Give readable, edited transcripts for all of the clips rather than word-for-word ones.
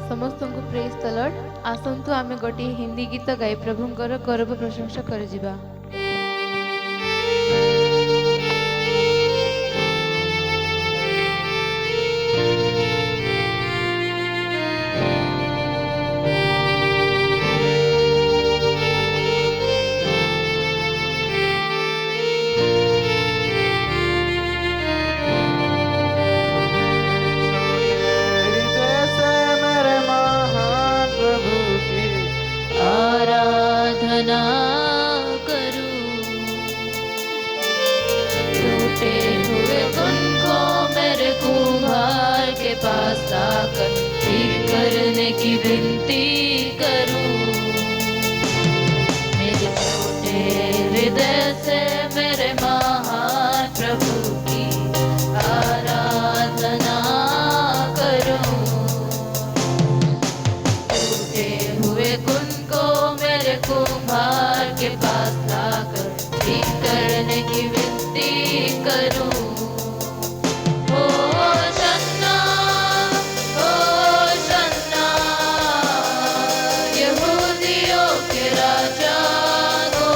समस्त को praise the Lord. आसंतु आमे गोटे हिंदी गीत गाई प्रभुंकर गौरव प्रशंसा कर जिबा। आराधना करूं, टूटे हुए गुण को मेरे कुम्हार के पास लाकर ठीक करने की विनती करूं। मेरे छोटे हृदय से मेरे महान प्रभु की आराधना करूं। टूटे हुए गुण को मेरे कुम्हार के पास लाकर ठीक करने की विनती करूं। होशन्ना, होशन्ना, यहूदियों के राजा को।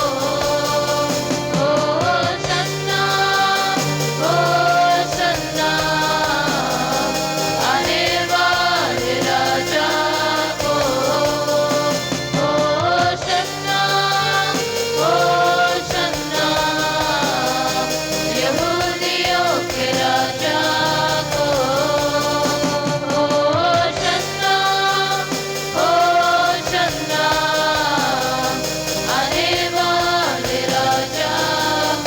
होशन्ना, होशन्ना, आने वाले राजा को। होशन्ना, होशन्ना, यहूदियों के राजा को। होशन्ना, होशन्ना, आने वाले राजा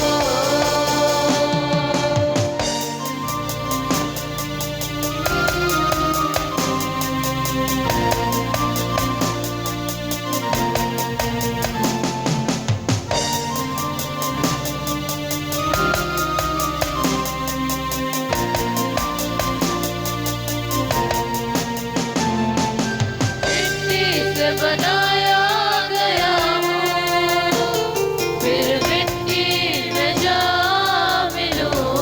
को। मिट्टी से बनाया गया हूँ, फिर मिट्टी में जा मिलूं।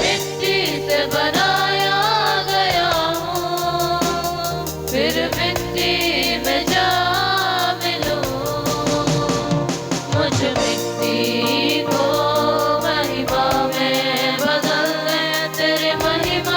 मिट्टी से बनाया गया हूँ, फिर मिट्टी में जा मिलूं। मुझ मिट्टी को महिमा में बदल दे, तेरे महिमा